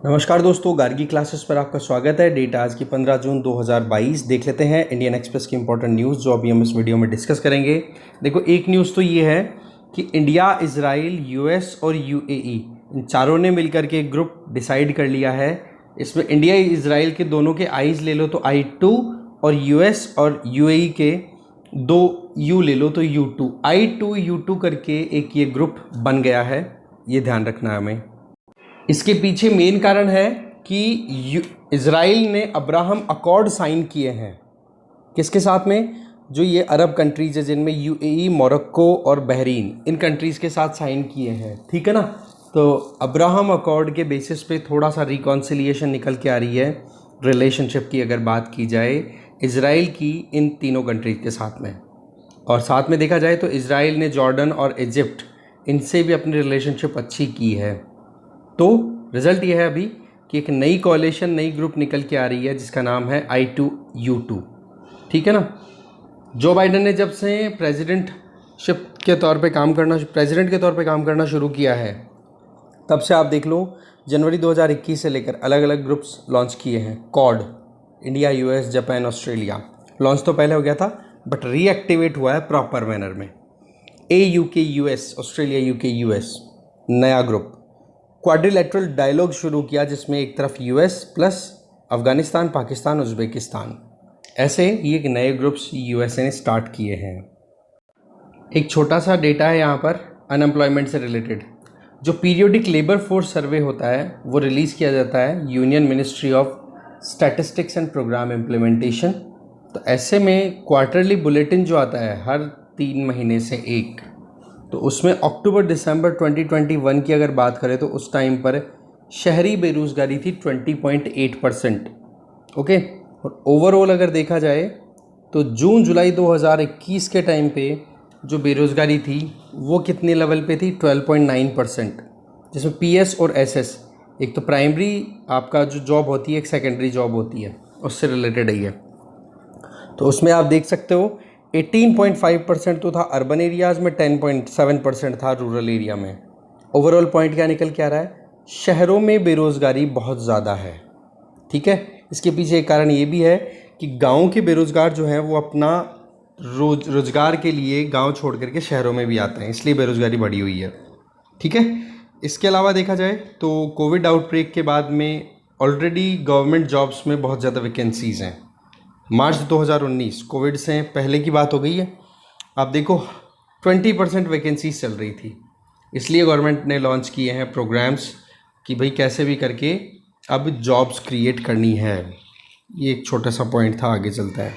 नमस्कार दोस्तों, गार्गी क्लासेस पर आपका स्वागत है। डेट आज की 15 जून 2022। देख लेते हैं इंडियन एक्सप्रेस की इंपॉर्टेंट न्यूज़ जो अभी हम इस वीडियो में डिस्कस करेंगे। देखो, एक न्यूज़ तो ये है कि इंडिया, इजराइल, यूएस और यूएई इन चारों ने मिलकर के एक ग्रुप डिसाइड कर लिया है। इसमें इंडिया इजराइल के दोनों के आईज ले लो तो I2 और यूएस और यूएई के दो यू ले लो तो U2। I2 U2 करके एक ये ग्रुप बन गया है, ये ध्यान रखना है हमें। इसके पीछे मेन कारण है कि इजराइल ने अब्राहम अकॉर्ड साइन किए हैं। किसके साथ में? जो ये अरब कंट्रीज है जिनमें यूएई, मोरक्को और बहरीन, इन कंट्रीज़ के साथ साइन किए हैं। ठीक है ना। तो अब्राहम अकॉर्ड के बेसिस पे थोड़ा सा रिकॉन्सिलिएशन निकल के आ रही है रिलेशनशिप की, अगर बात की जाए इजराइल की इन तीनों कंट्रीज के साथ में। और साथ में देखा जाए तो इजराइल ने जॉर्डन और इजिप्ट, इनसे भी अपनी रिलेशनशिप अच्छी की है। तो रिज़ल्ट ये है अभी कि एक नई कोalition, नई ग्रुप निकल के आ रही है जिसका नाम है I2U2। ठीक है ना। जो बाइडन ने जब से प्रेसिडेंट के तौर पे काम करना शुरू किया है, तब से आप देख लो जनवरी 2021 से लेकर अलग अलग ग्रुप्स लॉन्च किए हैं। Quad, India, US, Japan, Australia. Launch तो पहले हो गया था बट रीएक्टिवेट हुआ है प्रॉपर मैनर में। AUK US, Australia, UK, US, नया ग्रुप। क्वाड्रिलेटरल डायलॉग शुरू किया जिसमें एक तरफ US plus Afghanistan, Pakistan, Uzbekistan, ऐसे ये एक नए ग्रुप्स USA ने स्टार्ट किए हैं। एक छोटा सा डेटा है यहाँ पर अनएम्प्लॉयमेंट से रिलेटेड। जो पीरियोडिक लेबर फोर्स सर्वे होता है वो रिलीज़ किया जाता है Union Ministry of Statistics and Programme Implementation. तो ऐसे में क्वार्टरली बुलेटिन जो आता है हर 3 महीने से एक, तो उसमें अक्टूबर दिसंबर 2021 की अगर बात करें तो उस टाइम पर शहरी बेरोज़गारी थी 20.8%। ओके। और ओवरऑल अगर देखा जाए तो जून जुलाई 2021 के टाइम पे जो बेरोज़गारी थी वो कितने लेवल पे थी? 12.9%, जिसमें PS और SS, एक तो प्राइमरी आपका जो जॉब होती है, एक सेकेंडरी जॉब होती है, उससे रिलेटेड ही है। तो उसमें आप देख सकते हो 18.5% तो था अर्बन एरियाज़ में, 10.7% था रूरल एरिया में। ओवरऑल पॉइंट क्या निकल के आ रहा है? शहरों में बेरोज़गारी बहुत ज़्यादा है। ठीक है। इसके पीछे एक कारण ये भी है कि गांव के बेरोज़गार जो हैं वो अपना रोज़गार के लिए गांव छोड़ करके शहरों में भी आते हैं, इसलिए बेरोज़गारी बढ़ी हुई है। ठीक है। इसके अलावा देखा जाए तो कोविड आउटब्रेक के बाद में ऑलरेडी गवर्नमेंट जॉब्स में बहुत ज़्यादा वैकेंसीज़ हैं। मार्च 2019, कोविड से पहले की बात हो गई है। आप देखो 20% वैकेंसीज चल रही थी, इसलिए गवर्नमेंट ने लॉन्च किए हैं प्रोग्राम्स कि भाई कैसे भी करके अब जॉब्स क्रिएट करनी है। ये एक छोटा सा पॉइंट था, आगे चलता है।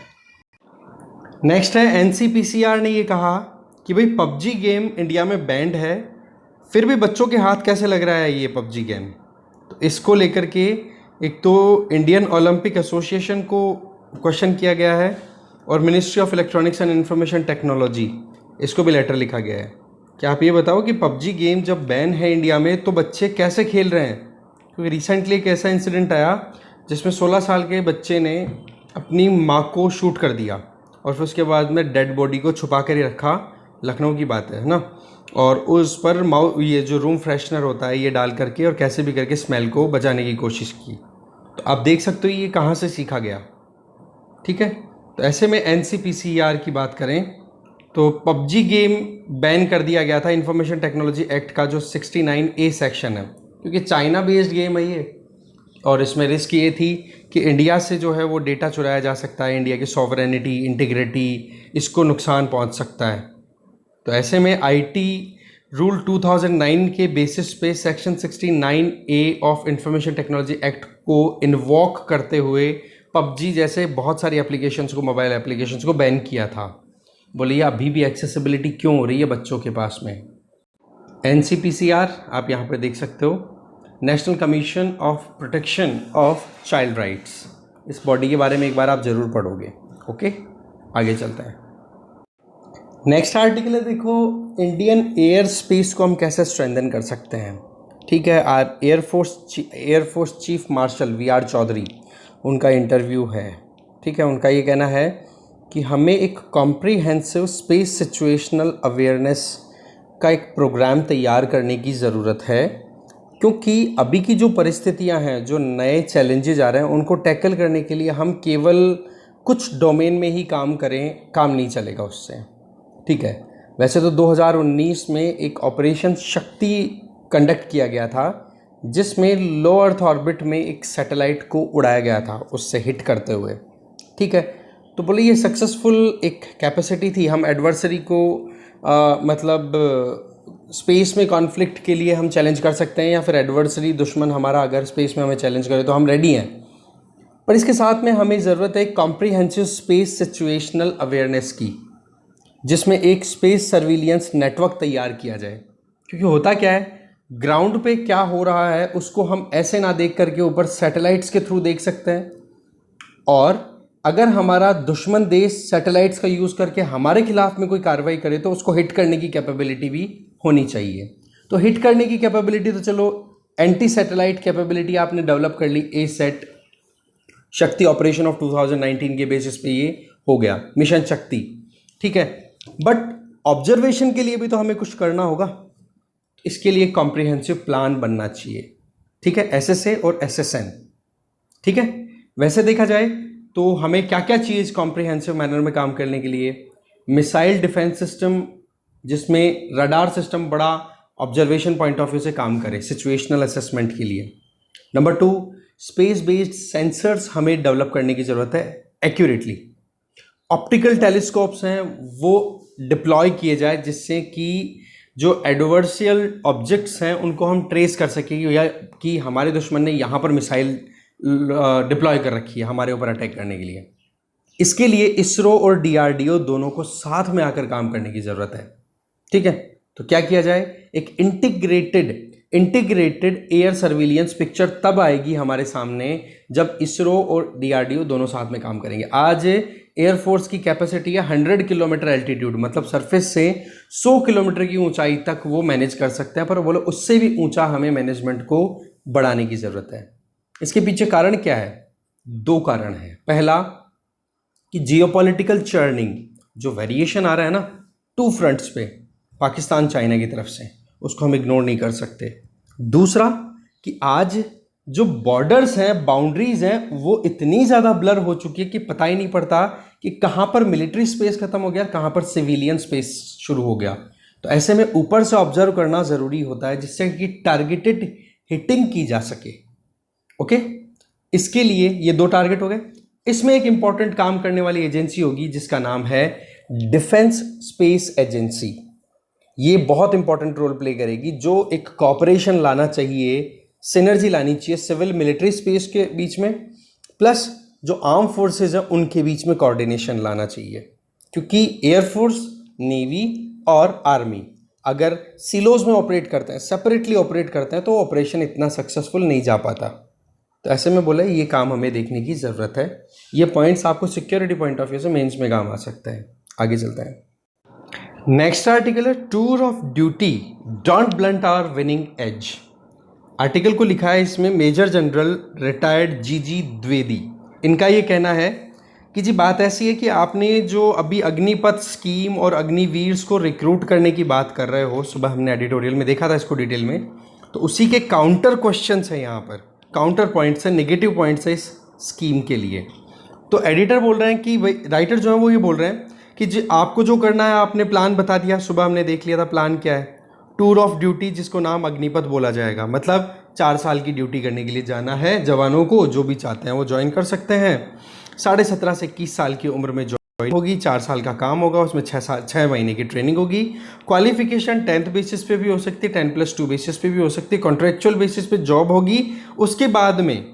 नेक्स्ट है NCPCR ने ये कहा कि भाई PUBG गेम इंडिया में बैंड है, फिर भी बच्चों के हाथ कैसे लग रहा है ये PUBG गेम। तो इसको लेकर के एक तो इंडियन ओलंपिक एसोसिएशन को क्वेश्चन किया गया है और ministry of electronics and information technology, इसको भी लेटर लिखा गया है कि आप ये बताओ कि PUBG गेम जब बैन है इंडिया में तो बच्चे कैसे खेल रहे हैं। क्योंकि रिसेंटली एक ऐसा इंसिडेंट आया जिसमें 16 साल के बच्चे ने अपनी माँ को शूट कर दिया और फिर उसके बाद में डेड बॉडी को छुपा कर ही रखा। लखनऊ की बात है ना। और उस पर ये जो रूम फ्रेशनर होता है ये डाल करके और कैसे भी करके स्मेल को बचाने की कोशिश की। तो आप देख सकते हो ये कहाँ से सीखा गया। ठीक है। तो ऐसे में NCPCR की बात करें तो PUBG गेम बैन कर दिया गया था इंफॉर्मेशन टेक्नोलॉजी एक्ट का जो 69A सेक्शन है, क्योंकि चाइना बेस्ड गेम है ये। और इसमें रिस्क ये थी कि इंडिया से जो है वो डेटा चुराया जा सकता है, इंडिया की सॉवरेनिटी, इंटीग्रिटी, इसको नुकसान पहुंच सकता है। तो ऐसे में IT रूल 2009 के बेसिस पे section 69A of information technology act को इन्वॉक करते हुए PUBG जैसे बहुत सारी एप्लीकेशंस को, मोबाइल एप्लीकेशंस को बैन किया था। बोलिए अभी भी एक्सेसिबिलिटी क्यों हो रही है बच्चों के पास में? NCPCR आप यहाँ पे देख सकते हो, national commission of protection of child rights. इस बॉडी के बारे में एक बार आप ज़रूर पढ़ोगे। ओके, आगे चलता है। नेक्स्ट आर्टिकल है, देखो इंडियन एयर स्पेस को हम कैसे स्ट्रेंथन कर सकते हैं। ठीक है। Air force chief marshal VR Chaudhary, उनका इंटरव्यू है। ठीक है। उनका ये कहना है कि हमें एक कॉम्प्रिहेंसिव स्पेस सिचुएशनल अवेयरनेस का एक प्रोग्राम तैयार करने की ज़रूरत है क्योंकि अभी की जो परिस्थितियां हैं, जो नए चैलेंजेस आ रहे हैं, उनको टैकल करने के लिए हम केवल कुछ डोमेन में ही काम करें, काम नहीं चलेगा उससे। ठीक है, वैसे तो 2019 में एक ऑपरेशन शक्ति कंडक्ट किया गया था, जिसमें लो अर्थ ऑर्बिट में एक सैटेलाइट को उड़ाया गया था उससे हिट करते हुए। ठीक है, तो बोले ये सक्सेसफुल एक कैपेसिटी थी। हम एडवर्सरी को मतलब स्पेस में कॉन्फ्लिक्ट के लिए हम चैलेंज कर सकते हैं, या फिर एडवर्सरी दुश्मन हमारा अगर स्पेस में हमें चैलेंज करे तो हम रेडी हैं। पर इसके साथ में हमें ज़रूरत है एक कॉम्प्रिहेंसिव स्पेस सिचुएशनल अवेयरनेस की, जिसमें एक स्पेस सर्विलियंस नेटवर्क तैयार किया जाए। क्योंकि होता क्या है, ग्राउंड पे क्या हो रहा है उसको हम ऐसे ना देख करके ऊपर सैटेलाइट्स के थ्रू देख सकते हैं, और अगर हमारा दुश्मन देश सैटेलाइट्स का यूज़ करके हमारे खिलाफ में कोई कार्रवाई करे तो उसको हिट करने की कैपेबिलिटी भी होनी चाहिए। तो हिट करने की कैपेबिलिटी तो चलो एंटी सैटेलाइट कैपेबिलिटी आपने डेवलप कर ली, ए सेट शक्ति ऑपरेशन ऑफ 2019 के बेसिस पे ये हो गया मिशन शक्ति। ठीक है, बट ऑब्जर्वेशन के लिए भी तो हमें कुछ करना होगा। इसके लिए कॉम्प्रिहेंसिव प्लान बनना चाहिए। ठीक है, एसएसए और एसएसएन। ठीक है, वैसे देखा जाए तो हमें क्या क्या चीज़ कॉम्प्रिहेंसिव मैनर में काम करने के लिए, मिसाइल डिफेंस सिस्टम जिसमें रडार सिस्टम बड़ा ऑब्जर्वेशन पॉइंट ऑफ व्यू से काम करे सिचुएशनल असेसमेंट के लिए। नंबर 2, स्पेस बेस्ड सेंसर्स हमें डेवलप करने की ज़रूरत है एक्यूरेटली। ऑप्टिकल टेलीस्कोप्स हैं वो डिप्लॉय किए जाए, जिससे कि जो एडवर्सियल ऑब्जेक्ट्स हैं उनको हम ट्रेस कर सकें, या कि हमारे दुश्मन ने यहाँ पर मिसाइल डिप्लॉय कर रखी है हमारे ऊपर अटैक करने के लिए। इसके लिए इसरो और डीआरडीओ दोनों को साथ में आकर काम करने की ज़रूरत है। ठीक है, तो क्या किया जाए, एक इंटीग्रेटेड एयर सर्विलियंस पिक्चर तब आएगी हमारे सामने जब इसरो और डीआरडीओ दोनों साथ में काम करेंगे। आज एयरफोर्स की कैपेसिटी है 100 किलोमीटर एल्टीट्यूड, मतलब सरफेस से 100 किलोमीटर की ऊंचाई तक वो मैनेज कर सकते हैं, पर बोलो उससे भी ऊंचा हमें मैनेजमेंट को बढ़ाने की ज़रूरत है। इसके पीछे कारण क्या है? 2 कारण है। पहला कि जियोपॉलिटिकल चर्निंग, जो वेरिएशन आ रहा है ना 2 फ्रंट्स पे, पाकिस्तान चाइना की तरफ से, उसको हम इग्नोर नहीं कर सकते। दूसरा कि आज जो बॉर्डर्स हैं, बाउंड्रीज हैं, वो इतनी ज़्यादा ब्लर हो चुकी है कि पता ही नहीं पड़ता कि कहाँ पर मिलिट्री स्पेस खत्म हो गया, कहाँ पर सिविलियन स्पेस शुरू हो गया। तो ऐसे में ऊपर से ऑब्जर्व करना ज़रूरी होता है, जिससे कि टारगेटेड हिटिंग की जा सके। ओके, इसके लिए ये 2 टारगेट हो गए। इसमें एक इंपॉर्टेंट काम करने वाली एजेंसी होगी जिसका नाम है डिफेंस स्पेस एजेंसी। ये बहुत इंपॉर्टेंट रोल प्ले करेगी, जो एक कॉपरेशन लाना चाहिए, सिनर्जी लानी चाहिए सिविल मिलिट्री स्पेस के बीच में, प्लस जो आर्म फोर्सेज हैं उनके बीच में कोऑर्डिनेशन लाना चाहिए। क्योंकि एयरफोर्स, नेवी और आर्मी अगर सिलोज में ऑपरेट करते हैं, सेपरेटली ऑपरेट करते हैं, तो ऑपरेशन इतना सक्सेसफुल नहीं जा पाता। तो ऐसे में बोला ये काम हमें देखने की ज़रूरत है। ये पॉइंट्स आपको सिक्योरिटी पॉइंट ऑफ व्यू से मेंस में काम आ सकता है। आगे चलते हैं। नेक्स्ट आर्टिकल है tour of duty, don't blunt our winning edge. Article को लिखा है इसमें मेजर जनरल रिटायर्ड जीजी द्विवेदी। इनका ये कहना है कि जी बात ऐसी है कि आपने जो अभी अग्निपथ स्कीम और अग्निवीर्स को रिक्रूट करने की बात कर रहे हो, सुबह हमने एडिटोरियल में देखा था इसको डिटेल में, तो उसी के काउंटर क्वेश्चंस हैं यहाँ पर, काउंटर पॉइंट्स है, नेगेटिव पॉइंट्स है इस स्कीम के लिए। तो एडिटर बोल रहे हैं कि भाई, राइटर जो है वो ये बोल रहे हैं कि जी आपको जो करना है आपने प्लान बता दिया, सुबह हमने देख लिया था प्लान क्या है, टूर ऑफ ड्यूटी, जिसको नाम अग्निपथ बोला जाएगा। मतलब 4 साल की ड्यूटी करने के लिए जाना है जवानों को, जो भी चाहते हैं वो ज्वाइन कर सकते हैं। 17.5 से 21 साल की उम्र में ज्वाइन होगी, 4 साल का काम होगा, उसमें 6 महीने की ट्रेनिंग होगी। क्वालिफिकेशन 10th बेसिस पे भी हो सकती है, 10+2 बेसिस पे भी हो सकती है, कॉन्ट्रेक्चुअल बेसिस पे जॉब होगी। उसके बाद में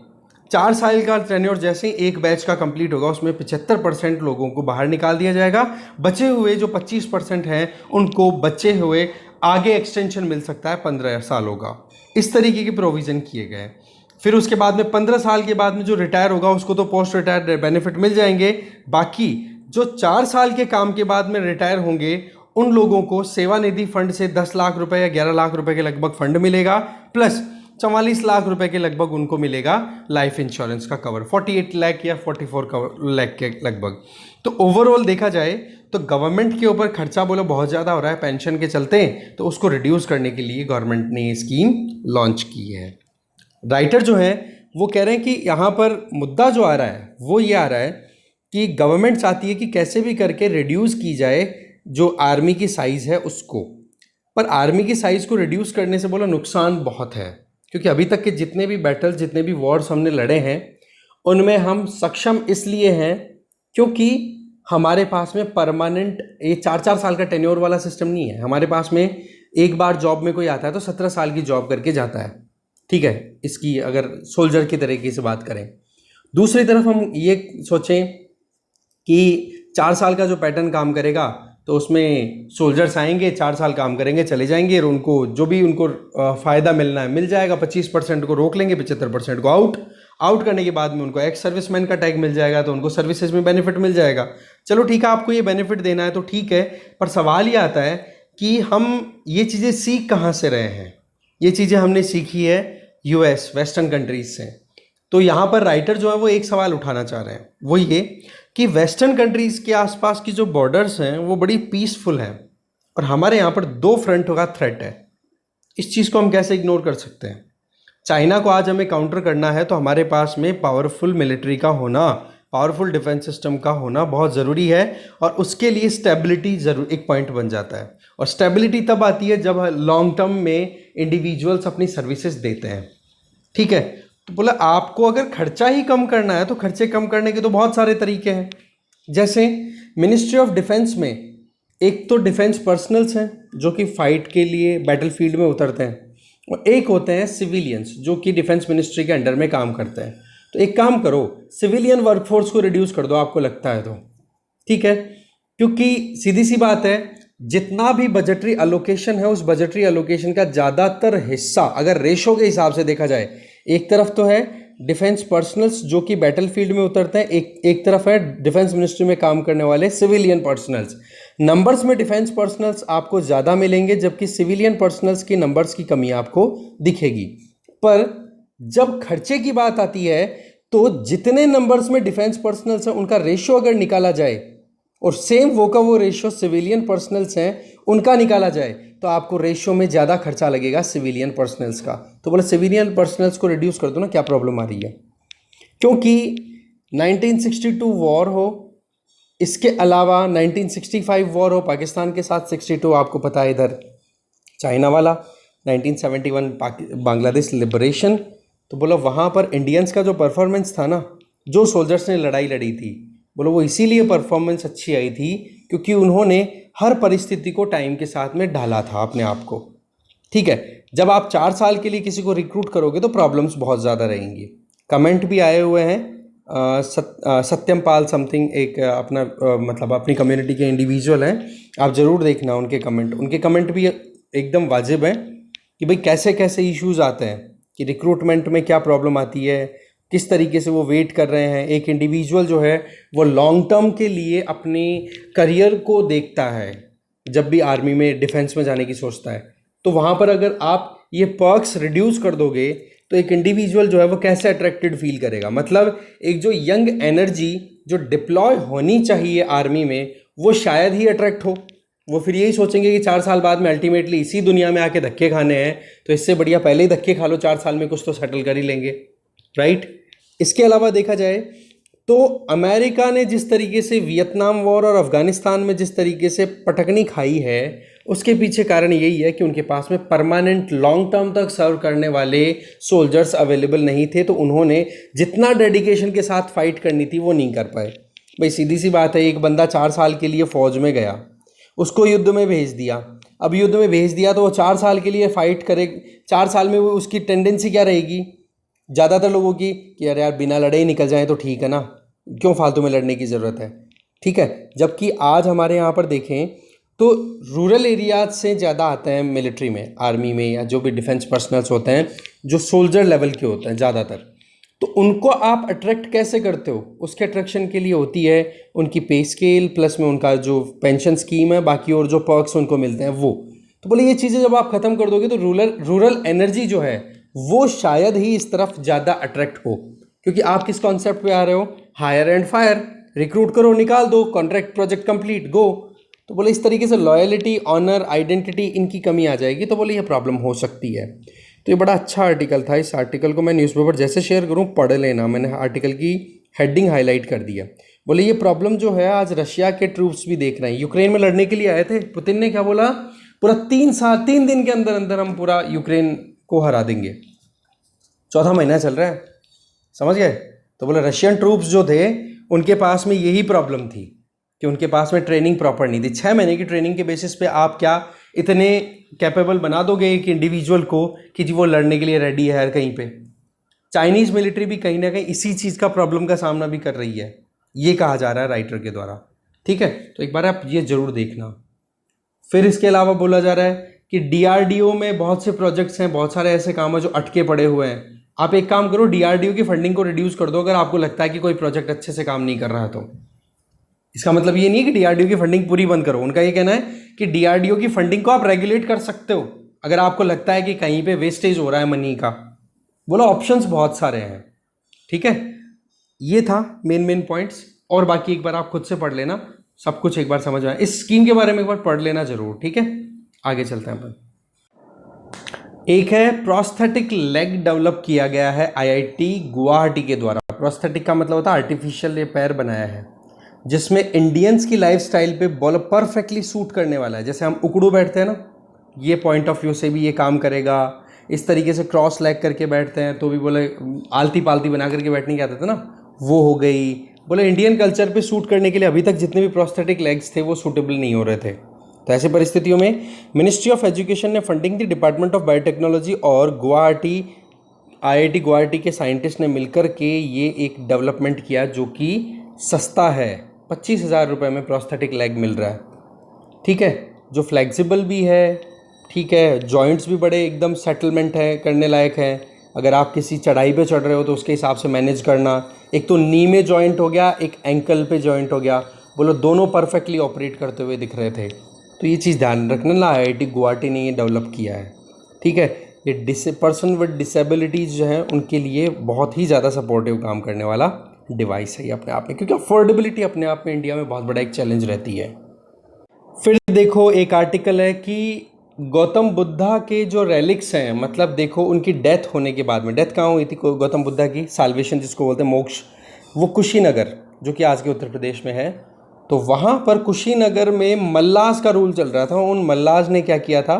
4 साल का टेन्योर जैसे ही एक बैच का कंप्लीट होगा, उसमें 75% लोगों को बाहर निकाल दिया जाएगा। बचे हुए जो 25% हैं उनको बचे हुए आगे एक्सटेंशन मिल सकता है 15 सालों का। इस तरीके के प्रोविज़न किए गए। फिर उसके बाद में 15 साल के बाद में जो रिटायर होगा उसको तो पोस्ट रिटायर बेनिफिट मिल जाएंगे। बाकी जो 4 साल के काम के बाद में रिटायर होंगे उन लोगों को सेवानिधि फंड से 10 लाख रुपए या 11 लाख रुपए के लगभग फंड मिलेगा, प्लस 44 लाख रुपए के लगभग उनको मिलेगा लाइफ इंश्योरेंस का कवर, 48 लाख या 44 लाख के लगभग। तो ओवरऑल देखा जाए तो गवर्नमेंट के ऊपर खर्चा बोलो बहुत ज़्यादा हो रहा है पेंशन के चलते, तो उसको रिड्यूस करने के लिए गवर्नमेंट ने ये स्कीम लॉन्च की है। राइटर जो है वो कह रहे हैं कि यहाँ पर मुद्दा जो आ रहा है वो ये आ रहा है कि गवर्नमेंट चाहती है कि कैसे भी करके रिड्यूस की जाए जो आर्मी की साइज़ है उसको, पर आर्मी की साइज़ को रिड्यूस करने से बोला नुकसान बहुत है, क्योंकि अभी तक के जितने भी बैटल्स जितने भी वॉर्स हमने लड़े हैं उनमें हम सक्षम इसलिए हैं क्योंकि हमारे पास में परमानेंट ये 4-4 साल का टेन्योर वाला सिस्टम नहीं है। हमारे पास में एक बार जॉब में कोई आता है तो 17 साल की जॉब करके जाता है, ठीक है, इसकी अगर सोल्जर की तरीके से बात करें। दूसरी तरफ हम ये सोचें कि 4 साल का जो पैटर्न काम करेगा तो उसमें सोल्जर्स आएंगे, 4 साल काम करेंगे, चले जाएंगे और उनको जो भी उनको फ़ायदा मिलना है मिल जाएगा, 25% को रोक लेंगे, 75% को आउट करने के बाद में उनको एक्स सर्विसमैन का टैग मिल जाएगा, तो उनको सर्विसेज में बेनिफिट मिल जाएगा। चलो ठीक है, आपको ये बेनिफिट देना है तो ठीक है, पर सवाल ये आता है कि हम ये चीज़ें सीख कहाँ से रहे हैं। ये चीज़ें हमने सीखी है यूएस वेस्टर्न कंट्रीज से। तो यहाँ पर राइटर जो है वो एक सवाल उठाना चाह रहे हैं, वो ये कि वेस्टर्न कंट्रीज़ के आसपास की जो बॉर्डर्स हैं वो बड़ी पीसफुल हैं और हमारे यहाँ पर 2 फ्रंट का थ्रेट है। इस चीज़ को हम कैसे इग्नोर कर सकते हैं? चाइना को आज हमें काउंटर करना है तो हमारे पास में पावरफुल मिलिट्री का होना, पावरफुल डिफेंस सिस्टम का होना बहुत ज़रूरी है, और उसके लिए स्टेबिलिटी ज़रूर एक पॉइंट बन जाता है। और स्टेबिलिटी तब आती है जब लॉन्ग टर्म में इंडिविजुअल्स अपनी सर्विसेज देते हैं, ठीक है। तो बोला आपको अगर खर्चा ही कम करना है तो खर्चे कम करने के तो बहुत सारे तरीके हैं। जैसे मिनिस्ट्री ऑफ डिफेंस में एक तो डिफेंस पर्सनल्स हैं जो कि फाइट के लिए बैटलफील्ड में उतरते हैं, और एक होते हैं सिविलियंस जो कि डिफेंस मिनिस्ट्री के अंडर में काम करते हैं। तो एक काम करो, सिविलियन वर्कफोर्स को रिड्यूस कर दो, आपको लगता है तो ठीक है, क्योंकि सीधी सी बात है जितना भी बजटरी अलोकेशन है उस बजटरी अलोकेशन का ज़्यादातर हिस्सा अगर रेशो के हिसाब से देखा जाए, एक तरफ तो है डिफेंस पर्सनल्स जो कि बैटलफील्ड में उतरते हैं, एक तरफ है डिफेंस मिनिस्ट्री में काम करने वाले सिविलियन पर्सनल्स। नंबर्स में डिफेंस पर्सनल्स आपको ज़्यादा मिलेंगे जबकि सिविलियन पर्सनल्स की नंबर्स की कमी आपको दिखेगी। पर जब खर्चे की बात आती है तो जितने नंबर्स में डिफेंस पर्सनल्स हैं उनका रेशियो अगर निकाला जाए और सेम वो रेशियो सिविलियन पर्सनल्स हैं उनका निकाला जाए तो आपको रेशियो में ज़्यादा खर्चा लगेगा सिविलियन पर्सनल्स का। तो बोले सिविलियन पर्सनल्स को रिड्यूस कर दो ना, क्या प्रॉब्लम आ रही है? क्योंकि 1962 वॉर हो, इसके अलावा 1965 वॉर हो पाकिस्तान के साथ, 62 आपको पता है इधर चाइना वाला, 1971 बांग्लादेश लिबरेशन। तो बोलो वहाँ पर इंडियंस का जो परफॉर्मेंस था ना, जो सोल्जर्स ने लड़ाई लड़ी थी, बोलो वो इसीलिए परफॉर्मेंस अच्छी आई थी क्योंकि उन्होंने हर परिस्थिति को टाइम के साथ में ढाला था अपने आप को, ठीक है। जब आप 4 साल के लिए किसी को रिक्रूट करोगे तो प्रॉब्लम्स बहुत ज़्यादा रहेंगी। कमेंट भी आए हुए हैं, सत्यम पाल समथिंग एक अपना मतलब अपनी कम्युनिटी के इंडिविजुअल हैं, आप ज़रूर देखना उनके कमेंट भी एकदम वाजिब हैं कि भाई कैसे कैसे इश्यूज़ आते हैं, कि रिक्रूटमेंट में क्या प्रॉब्लम आती है, किस तरीके से वो वेट कर रहे हैं। एक इंडिविजुअल जो है वो लॉन्ग टर्म के लिए अपने करियर को देखता है जब भी आर्मी में डिफेंस में जाने की सोचता है। तो वहाँ पर अगर आप ये पर्क्स रिड्यूस कर दोगे तो एक इंडिविजुअल जो है वो कैसे अट्रैक्टेड फील करेगा। मतलब एक जो यंग एनर्जी जो डिप्लॉय होनी चाहिए आर्मी में वो शायद ही अट्रैक्ट हो। वो फिर यही सोचेंगे कि 4 साल बाद में अल्टीमेटली इसी दुनिया में आके धक्के खाने हैं, तो इससे बढ़िया पहले ही धक्के खा लो, 4 साल में कुछ तो सेटल कर ही लेंगे, राइट। इसके अलावा देखा जाए तो अमेरिका ने जिस तरीके से वियतनाम वॉर और अफगानिस्तान में जिस तरीके से पटकनी खाई है उसके पीछे कारण यही है कि उनके पास में परमानेंट लॉन्ग टर्म तक सर्व करने वाले सोल्जर्स अवेलेबल नहीं थे, तो उन्होंने जितना डेडिकेशन के साथ फाइट करनी थी वो नहीं कर पाए। भाई सीधी सी बात है, एक बंदा 4 साल के लिए फ़ौज में गया, उसको युद्ध में भेज दिया, अब युद्ध में भेज दिया तो वो 4 साल के लिए फ़ाइट करे, 4 साल में वो उसकी टेंडेंसी क्या रहेगी ज़्यादातर लोगों की कि अरे यार बिना लड़े ही निकल जाए तो ठीक है ना, क्यों फालतू में लड़ने की ज़रूरत है, ठीक है। जबकि आज हमारे यहाँ पर देखें तो रूरल एरियाज से ज़्यादा आते हैं मिलिट्री में, आर्मी में, या जो भी डिफेंस पर्सनल्स होते हैं जो सोल्जर लेवल के होते हैं ज़्यादातर। तो उनको आप अट्रैक्ट कैसे करते हो? उसके अट्रैक्शन के लिए होती है उनकी पे स्केल प्लस में उनका जो पेंशन स्कीम है, बाकी और जो पर्क्स उनको मिलते हैं वो। तो बोले ये चीज़ें जब आप ख़त्म कर दोगे तो रूरल एनर्जी जो है वो शायद ही इस तरफ ज़्यादा अट्रैक्ट हो, क्योंकि आप किस कॉन्सेप्ट पे आ रहे हो, हायर एंड फायर, रिक्रूट करो, निकाल दो, कॉन्ट्रैक्ट प्रोजेक्ट कंप्लीट, गो। तो बोले इस तरीके से लॉयलिटी, ऑनर, आइडेंटिटी, इनकी कमी आ जाएगी, तो बोले ये प्रॉब्लम हो सकती है। तो ये बड़ा अच्छा आर्टिकल था। इस आर्टिकल को मैं न्यूज़पेपर जैसे शेयर करूँ पढ़ लेना, मैंने आर्टिकल की हेडिंग हाईलाइट कर दी है। बोले ये प्रॉब्लम जो है आज रशिया के ट्रूप्स भी देख रहे हैं। यूक्रेन में लड़ने के लिए आए थे, पुतिन ने क्या बोला, पूरा 3 दिन के अंदर अंदर हम पूरा यूक्रेन को हरा देंगे। चौथा महीना चल रहा है, समझ गए। तो बोले रशियन ट्रूप्स जो थे उनके पास में यही प्रॉब्लम थी कि उनके पास में ट्रेनिंग प्रॉपर नहीं थी। 6 महीने की ट्रेनिंग के बेसिस पे आप क्या इतने कैपेबल बना दोगे एक इंडिविजुअल को कि जी वो लड़ने के लिए रेडी है हर कहीं पे। चाइनीज़ मिलिट्री भी कहीं ना कहीं इसी चीज़ का प्रॉब्लम का सामना भी कर रही है, ये कहा जा रहा है राइटर के द्वारा। ठीक है, तो एक बार आप ये जरूर देखना। फिर इसके अलावा बोला जा रहा है कि डीआरडीओ में बहुत से प्रोजेक्ट्स हैं, बहुत सारे ऐसे काम हैं जो अटके पड़े हुए हैं। आप एक काम करो, डीआरडीओ की फंडिंग को रिड्यूस कर दो अगर आपको लगता है कि कोई प्रोजेक्ट अच्छे से काम नहीं कर रहा है तो। इसका मतलब ये नहीं है कि डीआरडीओ की फंडिंग पूरी बंद करो। उनका ये कहना है कि डीआरडीओ की फंडिंग को आप रेगुलेट कर सकते हो अगर आपको लगता है कि कहीं पे वेस्टेज हो रहा है मनी का। बोलो ऑप्शंस बहुत सारे हैं। ठीक है, ये था मेन पॉइंट्स, और बाकी एक बार आप खुद से पढ़ लेना, सब कुछ एक बार समझ आए। इस स्कीम के बारे में एक बार पढ़ लेना जरूर। ठीक है, आगे चलते हैं अपन। एक है प्रोस्थेटिक लेग डेवलप किया गया है आईआईटी गुवाहाटी के द्वारा। प्रोस्थेटिक का मतलब होता है आर्टिफिशियल ये पैर बनाया है, जिसमें इंडियंस की लाइफस्टाइल पे बोलो परफेक्टली सूट करने वाला है। जैसे हम उकड़ू बैठते हैं ना, ये पॉइंट ऑफ व्यू से भी ये काम करेगा। इस तरीके से क्रॉस लेग करके बैठते हैं तो भी बोले आलती पालती बना करके बैठने की आदत है ना, वो हो गई। बोले इंडियन कल्चर पे सूट करने के लिए अभी तक जितने भी प्रोस्थेटिक लेग्स थे वो सूटेबल नहीं हो रहे थे। तो ऐसी परिस्थितियों में मिनिस्ट्री ऑफ एजुकेशन ने funding the department of biotechnology और गुवाहाटी आईआईटी गुवाहाटी के साइंटिस्ट ने मिलकर के ये एक डेवलपमेंट किया जो कि सस्ता है। 25,000 रुपये में प्रोस्थेटिक लेग मिल रहा है। ठीक है, जो फ्लेक्सिबल भी है, ठीक है, जॉइंट्स भी बड़े एकदम सेटलमेंट है, करने लायक है। अगर आप किसी चढ़ाई पे चढ़ रहे हो तो उसके हिसाब से मैनेज करना। एक तो नी में जॉइंट हो गया, एक एंकल पे जॉइंट हो गया, बोलो दोनों परफेक्टली ऑपरेट करते हुए दिख रहे थे। तो ये चीज़ ध्यान रखना ना, आईआईटी गुवाहाटी ने ये डेवलप किया है। ठीक है, ये पर्सन विद डिसेबिलिटीज़ जो है उनके लिए बहुत ही ज़्यादा सपोर्टिव काम करने वाला डिवाइस है ये अपने आप में, क्योंकि अफोर्डेबिलिटी अपने आप में इंडिया में बहुत बड़ा एक चैलेंज रहती है। फिर देखो एक आर्टिकल है कि गौतम बुद्धा के जो रेलिक्स हैं, मतलब देखो उनकी डेथ होने के बाद में, डेथ कहाँ हुई थी गौतम बुद्धा की, साल्वेशन जिसको बोलते हैं, मोक्ष, वो कुशीनगर जो कि आज के उत्तर प्रदेश में है। तो वहाँ पर कुशीनगर में मल्लाज का रूल चल रहा था। उन मल्लाज ने क्या किया था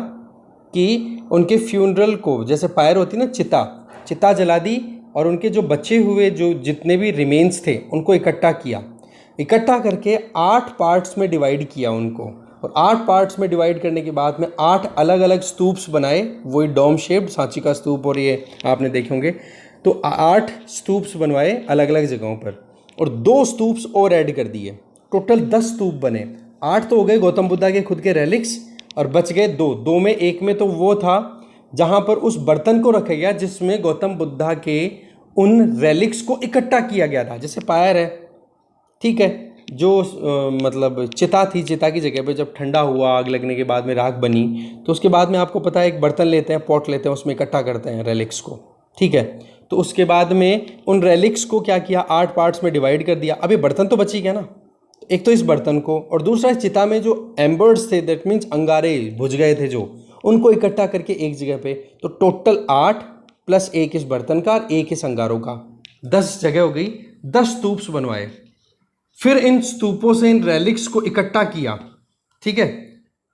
कि उनके फ्यूनरल को, जैसे फायर होती ना, चिता जला दी और उनके जो बचे हुए जो जितने भी रिमेन्स थे उनको इकट्ठा करके 8 पार्ट्स में डिवाइड किया उनको। और 8 पार्ट्स में डिवाइड करने के बाद में 8 अलग अलग स्तूप्स बनाए, वही डोम शेप्ड, सांची का स्तूप और ये आपने देखे होंगे। तो 8 स्तूप्स बनवाए अलग अलग जगहों पर और 2 स्तूप्स और ऐड कर दिए, टोटल 10 स्तूप बने। 8 तो हो गए गौतम बुद्धा के खुद के रेलिक्स और बच गए 2 में। एक में तो वो था जहाँ पर उस बर्तन को रखा गया जिसमें गौतम बुद्धा के उन रेलिक्स को इकट्ठा किया गया था, जैसे पायर है। ठीक है, जो मतलब चिता थी, चिता की जगह पे जब ठंडा हुआ, आग लगने के बाद में राख बनी, तो उसके बाद में आपको पता है एक बर्तन लेते हैं, पॉट लेते हैं, उसमें इकट्ठा करते हैं रेलिक्स को। ठीक है, तो उसके बाद में उन रेलिक्स को क्या किया, 8 पार्ट्स में डिवाइड कर दिया। अभी बर्तन तो बची गया ना, एक तो इस बर्तन को, और दूसरा इस चिता में जो एम्बर्स थे, दैट मीन्स अंगारे बुझ गए थे जो, उनको इकट्ठा करके एक जगह पे। तो टोटल 8 प्लस 1 इस बर्तन का और 1 इस अंगारों का, 10 जगह हो गई, 10 स्तूप्स बनवाए। फिर इन स्तूपों से इन रेलिक्स को इकट्ठा किया। ठीक है,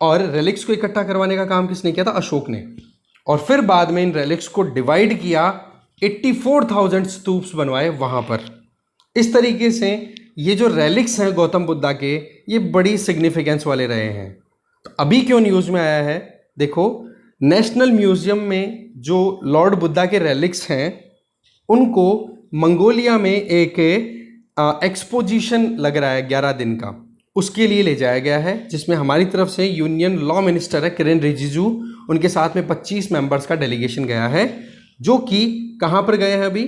और रेलिक्स को इकट्ठा करवाने का काम किसने किया था, अशोक ने। और फिर बाद में इन रेलिक्स को डिवाइड किया, 84,000 स्तूप्स बनवाए वहां पर। इस तरीके से ये जो रेलिक्स हैं गौतम बुद्धा के, ये बड़ी सिग्निफिकेंस वाले रहे हैं। तो अभी क्यों न्यूज़ में आया है, देखो नेशनल म्यूजियम में जो लॉर्ड बुद्धा के रेलिक्स हैं उनको मंगोलिया में एक एक्सपोजिशन लग रहा है 11 दिन का, उसके लिए ले जाया गया है, जिसमें हमारी तरफ से यूनियन लॉ मिनिस्टर है किरेन रिजिजू, उनके साथ में 25 मेंबर्स का डेलीगेशन गया है, जो कि कहाँ पर गए हैं अभी,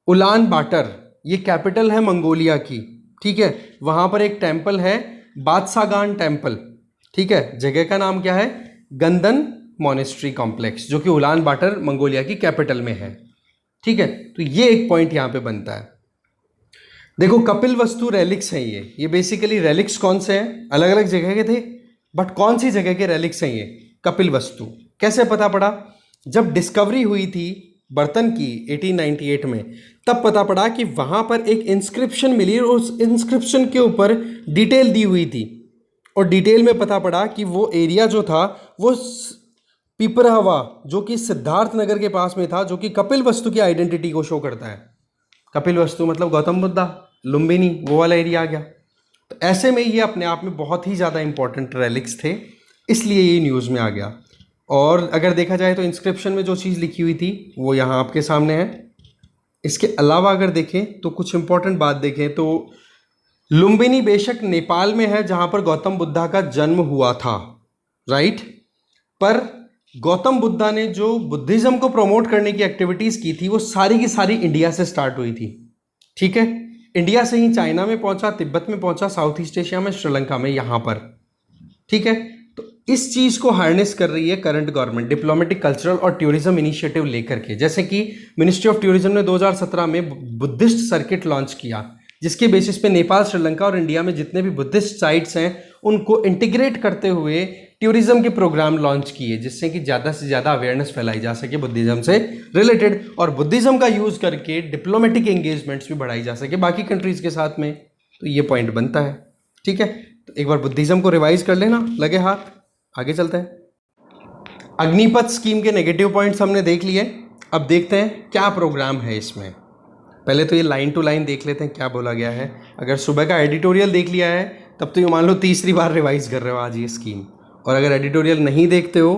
उलान बाटर, ये कैपिटल है मंगोलिया की। ठीक है, वहाँ पर एक टेम्पल है बादशाहगान टेम्पल। ठीक है, जगह का नाम क्या है, गंदन मॉनेस्ट्री कॉम्प्लेक्स, जो कि उलान बाटर मंगोलिया की कैपिटल में है। ठीक है, तो ये एक पॉइंट यहाँ पे बनता है। देखो कपिल वस्तु रेलिक्स हैं ये बेसिकली रेलिक्स कौन से हैं, अलग अलग जगह के थे, बट कौन सी जगह के रेलिक्स हैं ये कपिल वस्तु, कैसे पता पड़ा? जब डिस्कवरी हुई थी बर्तन की 1898 में, तब पता पड़ा कि वहाँ पर एक इंस्क्रिप्शन मिली और उस इंस्क्रिप्शन के ऊपर डिटेल दी हुई थी, और डिटेल में पता पड़ा कि वो एरिया जो था वो पिपरहवा, जो कि सिद्धार्थ नगर के पास में था, जो कि कपिल वस्तु की आइडेंटिटी को शो करता है। कपिल वस्तु मतलब गौतम बुद्धा, लुम्बिनी, वो वाला एरिया आ गया। तो ऐसे में ये अपने आप में बहुत ही ज़्यादा इंपॉर्टेंट रेलिक्स थे, इसलिए ये न्यूज़ में आ गया। और अगर देखा जाए तो इंस्क्रिप्शन में जो चीज़ लिखी हुई थी वो यहाँ आपके सामने है। इसके अलावा अगर देखें तो कुछ इंपॉर्टेंट बात देखें तो लुम्बिनी बेशक नेपाल में है, जहाँ पर गौतम बुद्धा का जन्म हुआ था, राइट, पर गौतम बुद्धा ने जो बुद्धिज़्म को प्रमोट करने की एक्टिविटीज़ की थी वो सारी की सारी इंडिया से स्टार्ट हुई थी। ठीक है, इंडिया से ही चाइना में पहुंचा, तिब्बत में पहुंचा, साउथ ईस्ट एशिया में, श्रीलंका में, यहाँ पर। ठीक है, तो इस चीज़ को हार्नेस कर रही है करंट गवर्नमेंट डिप्लोमेटिक, कल्चरल और टूरिज्म इनिशिएटिव लेकर के। जैसे कि मिनिस्ट्री ऑफ टूरिज्म ने 2017 में बुद्धिस्ट सर्किट लॉन्च किया, जिसके बेसिस पे नेपाल, श्रीलंका और इंडिया में जितने भी बुद्धिस्ट साइट्स हैं उनको इंटीग्रेट करते हुए टूरिज्म के प्रोग्राम लॉन्च किए, जिससे कि ज़्यादा से ज़्यादा अवेयरनेस फैलाई जा सके बुद्धिज़्म से रिलेटेड, और बुद्धिज़्म का यूज़ करके डिप्लोमेटिक एंगेजमेंट्स भी बढ़ाई जा सके बाकी कंट्रीज़ के साथ में। तो ये पॉइंट बनता है। ठीक है, तो एक बार बुद्धिज़्म को रिवाइज कर लेना, लगे हाथ, आगे चलते हैं। अग्निपथ स्कीम के नेगेटिव पॉइंट्स हमने देख लिए, अब देखते हैं क्या प्रोग्राम है इसमें। पहले तो ये लाइन टू लाइन देख लेते हैं क्या बोला गया है। अगर सुबह का एडिटोरियल देख लिया है तब तो ये मान लो तीसरी बार रिवाइज कर रहे हो आज ये स्कीम, और अगर एडिटोरियल नहीं देखते हो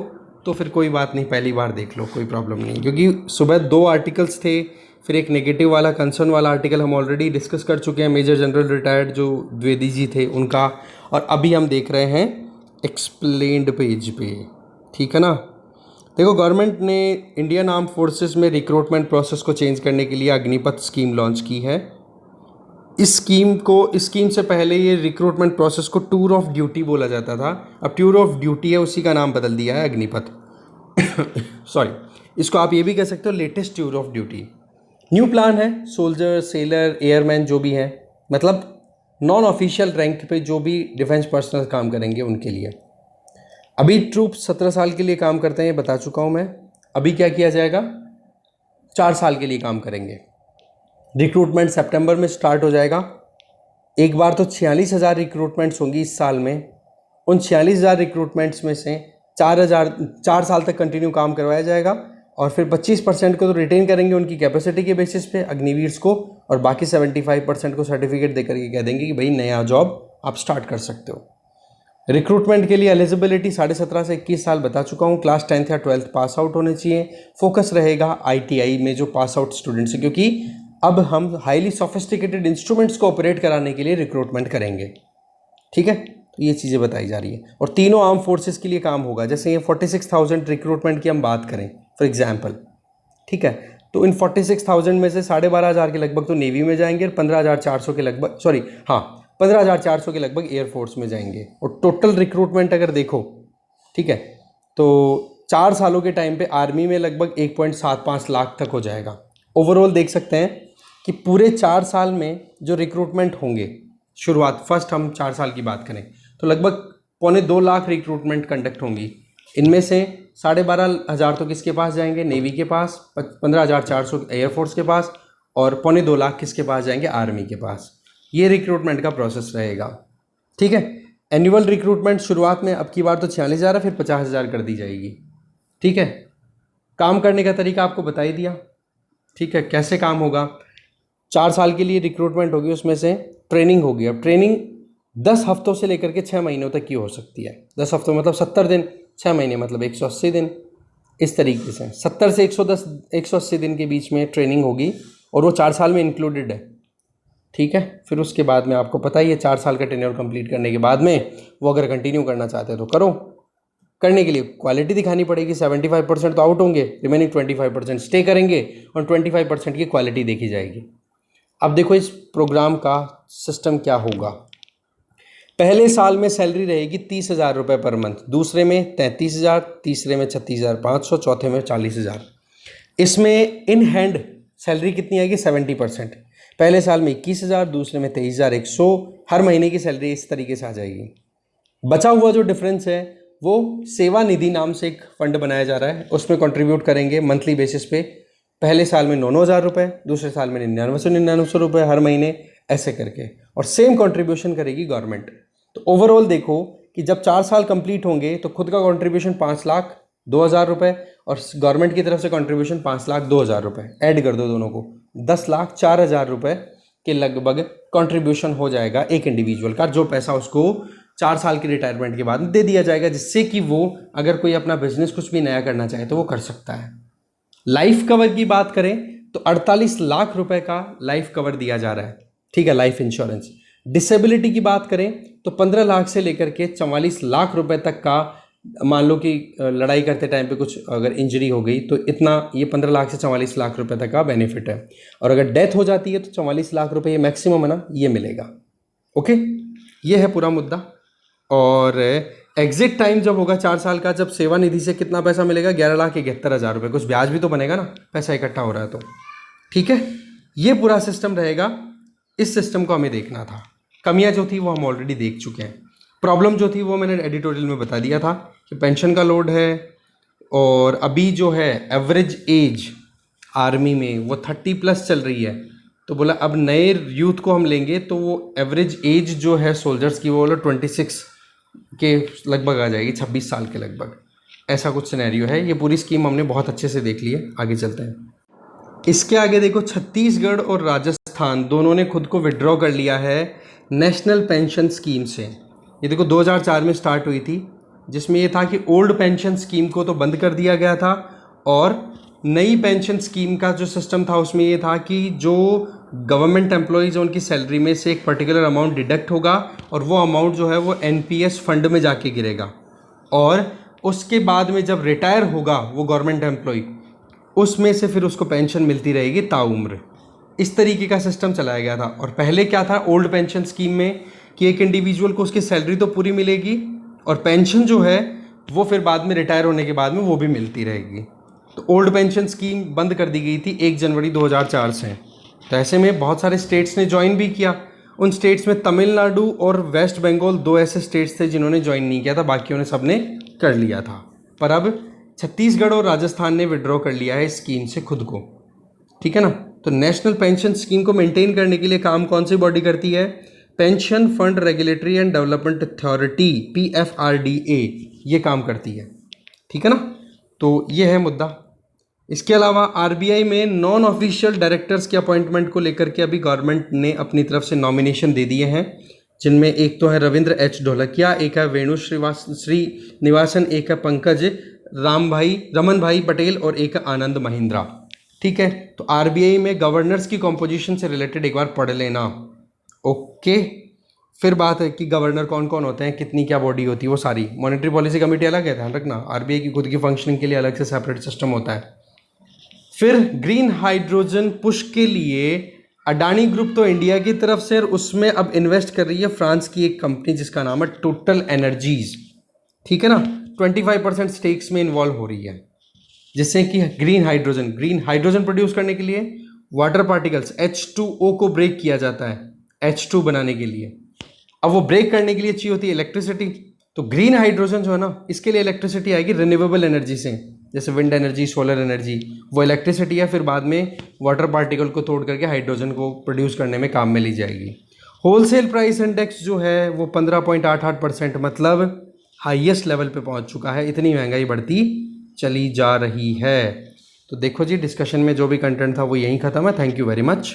तो फिर कोई बात नहीं, पहली बार देख लो, कोई प्रॉब्लम नहीं, क्योंकि सुबह 2 आर्टिकल्स थे, फिर एक नेगेटिव वाला कंसर्न वाला आर्टिकल हम ऑलरेडी डिस्कस कर चुके हैं, मेजर जनरल रिटायर्ड जो द्विवेदी जी थे उनका, और अभी हम देख रहे हैं एक्सप्लेन्ड पेज पे। ठीक है ना, देखो गवर्नमेंट ने इंडियन आर्म फोर्सेस में रिक्रूटमेंट प्रोसेस को चेंज करने के लिए अग्निपथ स्कीम लॉन्च की है। इस स्कीम से पहले ये रिक्रूटमेंट प्रोसेस को टूर ऑफ ड्यूटी बोला जाता था, अब टूर ऑफ ड्यूटी है, उसी का नाम बदल दिया है अग्निपथ। सॉरी, इसको आप ये भी कह सकते हो latest tour of duty. New plan है, सोल्जर, सेलर, एयरमैन जो भी हैं, मतलब नॉन ऑफिशियल रैंक पे जो भी डिफेंस पर्सनल काम करेंगे उनके लिए। अभी ट्रूप्स 17 साल के लिए काम करते हैं, बता चुका हूँ मैं। अभी क्या किया जाएगा, 4 साल के लिए काम करेंगे। रिक्रूटमेंट सितंबर में स्टार्ट हो जाएगा। एक बार तो 46,000 रिक्रूटमेंट्स होंगी इस साल में। उन 46,000 रिक्रूटमेंट्स में से 4 साल तक कंटिन्यू काम करवाया जाएगा, और फिर 25% को तो रिटेन करेंगे उनकी कैपेसिटी के बेसिस पे अग्निवीर्स को, और बाकी 75% को सर्टिफिकेट देकर के कह देंगे कि भाई नया जॉब आप स्टार्ट कर सकते हो। रिक्रूटमेंट के लिए एलिजिबिलिटी 17.5 से 21 साल बता चुका हूँ, क्लास 10th या 12th पास आउट होने चाहिए। फोकस रहेगा ITI में जो पास आउट स्टूडेंट्स हैं, क्योंकि अब हम हाईली सोफिस्टिकेटेड इंस्ट्रूमेंट्स को ऑपरेट कराने के लिए रिक्रूटमेंट करेंगे। ठीक है, तो ये चीज़ें बताई जा रही है, और तीनों आर्म फोर्सेस के लिए काम होगा। जैसे ये 46,000 रिक्रूटमेंट की हम बात करें फॉर एग्जाम्पल, ठीक है, तो इन 46,000 में से 12,500 के लगभग तो नेवी में जाएंगे, और 15,400 के लगभग 15,400 के लगभग एयरफोर्स में जाएंगे। और टोटल रिक्रूटमेंट अगर देखो, ठीक है, तो 4 सालों के टाइम पे आर्मी में लगभग 1.75 लाख तक हो जाएगा। ओवरऑल देख सकते हैं कि पूरे 4 साल में जो रिक्रूटमेंट होंगे, शुरुआत फर्स्ट हम 4 साल की बात करें तो लगभग 1.25 लाख रिक्रूटमेंट कंडक्ट होंगी। इनमें से 12,500 तो किसके पास जाएंगे, नेवी के पास, 15,400 एयरफोर्स के पास, और 1.25 लाख किसके पास जाएंगे, आर्मी के पास। ये रिक्रूटमेंट का प्रोसेस रहेगा। ठीक है, एनुअल रिक्रूटमेंट शुरुआत में अब की बार तो 46,000 है, फिर 50,000 कर दी जाएगी। ठीक है, काम करने का तरीका आपको बता ही दिया। ठीक है, कैसे काम होगा, 4 साल के लिए रिक्रूटमेंट होगी, उसमें से ट्रेनिंग होगी। अब ट्रेनिंग 10 हफ्तों से लेकर के 6 महीनों तक की हो सकती है। 10 हफ्तों मतलब 70 दिन, 6 महीने मतलब 180 दिन, इस तरीके से 70 से 180 दिन के बीच में ट्रेनिंग होगी, और वो 4 साल में इंक्लूडेड है। ठीक है, फिर उसके बाद में आपको पता ही है 4 साल का टेन्योर कंप्लीट करने के बाद में वो अगर कंटिन्यू करना चाहते हैं तो करो। करने के लिए क्वालिटी दिखानी पड़ेगी। 75% तो आउट होंगे, रिमेनिंग 25% स्टे करेंगे, और 25% की क्वालिटी देखी जाएगी। अब देखो इस प्रोग्राम का सिस्टम क्या होगा। पहले साल में सैलरी रहेगी 30,000 रुपये पर मंथ, दूसरे में 33,000, तीसरे में 36,500, चौथे में 40,000। इसमें इन हैंड सैलरी कितनी आएगी? 70%। पहले साल में 21,000, दूसरे में 23,100, हर महीने की सैलरी इस तरीके से आ जाएगी। बचा हुआ जो डिफरेंस है वो सेवा निधि नाम से एक फंड बनाया जा रहा है, उसमें कंट्रीब्यूट करेंगे मंथली बेसिस पे। पहले साल में 9,000 रुपये, दूसरे साल में 99,99 रुपये हर महीने, ऐसे करके, और सेम कंट्रीब्यूशन करेगी गवर्नमेंट। तो ओवरऑल देखो कि जब 4 साल कंप्लीट होंगे तो खुद का कंट्रीब्यूशन 5,02,000 रुपये और गवर्नमेंट की तरफ से कंट्रीब्यूशन 5,02,000 रुपये, ऐड कर दो दोनों को, 10,04,000 रुपये के लगभग कंट्रीब्यूशन हो जाएगा एक इंडिविजुअल का, जो पैसा उसको 4 साल की रिटायरमेंट के बाद दे दिया जाएगा, जिससे कि वो अगर कोई अपना बिजनेस कुछ भी नया करना चाहे तो वो कर सकता है। लाइफ कवर की बात करें तो 48 लाख रुपए का लाइफ कवर दिया जा रहा है, ठीक है, लाइफ इंश्योरेंस। डिसेबिलिटी की बात करें तो 15 लाख से लेकर के 44 लाख रुपए तक का, मान लो कि लड़ाई करते टाइम पे कुछ अगर इंजरी हो गई तो इतना, ये 15 लाख से 44 लाख रुपए तक का बेनिफिट है। और अगर डेथ हो जाती है तो 44 लाख रुपए ये मैक्सिमम है ना, ये मिलेगा। ओके, ये है पूरा मुद्दा। और एग्जिट टाइम जब होगा 4 साल का, जब सेवा निधि से कितना पैसा मिलेगा? 11,71,000 रुपये। कुछ ब्याज भी तो बनेगा ना, पैसा इकट्ठा हो रहा है तो, ठीक है। ये पूरा सिस्टम रहेगा, इस सिस्टम को हमें देखना था। कमियां जो थी वो हम ऑलरेडी देख चुके हैं, प्रॉब्लम जो थी वो मैंने एडिटोरियल में बता दिया था कि पेंशन का लोड है, और अभी जो है एवरेज एज आर्मी में वो 30+ चल रही है। तो बोला अब नए यूथ को हम लेंगे तो वो एवरेज एज जो है सोल्जर्स की वो बोला 26 के लगभग आ जाएगी, 26 साल के लगभग, ऐसा कुछ सिनेरियो है। ये पूरी स्कीम हमने बहुत अच्छे से देख ली है, आगे चलते हैं। इसके आगे देखो, छत्तीसगढ़ और राजस्थान दोनों ने खुद को विड्रॉ कर लिया है नेशनल पेंशन स्कीम से। ये देखो 2004 में स्टार्ट हुई थी, जिसमें ये था कि ओल्ड पेंशन स्कीम को तो बंद कर दिया गया था, और नई पेंशन स्कीम का जो सिस्टम था उसमें ये था कि जो गवर्नमेंट एम्प्लॉयज़ हैं उनकी सैलरी में से एक पर्टिकुलर अमाउंट डिडक्ट होगा, और वो अमाउंट जो है वो एनपीएस फंड में जाके गिरेगा, और उसके बाद में जब रिटायर होगा वो गवर्नमेंट एम्प्लॉय, उसमें से फिर उसको पेंशन मिलती रहेगी ताउम्र। इस तरीके का सिस्टम चलाया गया था। और पहले क्या था ओल्ड पेंशन स्कीम में कि एक इंडिविजुअल को उसकी सैलरी तो पूरी मिलेगी, और पेंशन जो है वो फिर बाद में रिटायर होने के बाद में वो भी मिलती रहेगी। तो ओल्ड पेंशन स्कीम बंद कर दी गई थी 1 जनवरी 2004 से। तो ऐसे में बहुत सारे स्टेट्स ने ज्वाइन भी किया। उन स्टेट्स में तमिलनाडु और वेस्ट बंगाल 2 ऐसे स्टेट्स थे जिन्होंने ज्वाइन नहीं किया था, बाकियों ने सब ने कर लिया था। पर अब छत्तीसगढ़ और राजस्थान ने विड्रॉ कर लिया है इस स्कीम से खुद को, ठीक है ना। तो नेशनल पेंशन स्कीम को मेंटेन करने के लिए काम कौन सी बॉडी करती है? Pension fund regulatory and development authority, PFRDA, ये काम करती है, ठीक है ना। तो ये है मुद्दा। इसके अलावा आरबीआई में नॉन ऑफिशियल डायरेक्टर्स के अपॉइंटमेंट को लेकर के अभी गवर्नमेंट ने अपनी तरफ से नॉमिनेशन दे दिए हैं, जिनमें एक तो है रविंद्र एच ढोलकिया, एक है वेणु श्रीनिवासन, एक है पंकज रमन भाई पटेल, और एक है आनंद महिंद्रा, ठीक है। तो आरबीआई में गवर्नर्स की कॉम्पोजिशन से रिलेटेड एक बार पढ़ लेना, ओके। फिर बात है कि गवर्नर कौन कौन होते हैं, कितनी क्या बॉडी होती है, वो सारी। मॉनेटरी पॉलिसी कमेटी अलग है, ध्यान रखना। आरबीआई की खुद की फंक्शनिंग के लिए अलग से सेपरेट सिस्टम होता है। फिर ग्रीन हाइड्रोजन पुश के लिए अडानी ग्रुप तो इंडिया की तरफ से, और उसमें अब इन्वेस्ट कर रही है फ्रांस की एक कंपनी जिसका नाम है टोटल एनर्जीज, ठीक है ना। 25% स्टेक्स में इन्वॉल्व हो रही है, जिससे कि ग्रीन हाइड्रोजन प्रोड्यूस करने के लिए वाटर पार्टिकल्स H2O को ब्रेक किया जाता है H2 बनाने के लिए। अब वो ब्रेक करने के लिए चाहिए होती है इलेक्ट्रिसिटी। तो ग्रीन हाइड्रोजन जो है ना, इसके लिए इलेक्ट्रिसिटी आएगी रिन्यूएबल एनर्जी से, जैसे विंड एनर्जी, सोलर एनर्जी, वो इलेक्ट्रिसिटी है, फिर बाद में वाटर पार्टिकल को तोड़ करके हाइड्रोजन को प्रोड्यूस करने में काम में ली जाएगी। होलसेल प्राइस इंडेक्स जो है वो 15.88%, मतलब हाईएस्ट लेवल पे पहुंच चुका है। इतनी महंगाई बढ़ती चली जा रही है। तो देखो जी, डिस्कशन में जो भी कंटेंट था वो यहीं ख़त्म है। Thank you very much.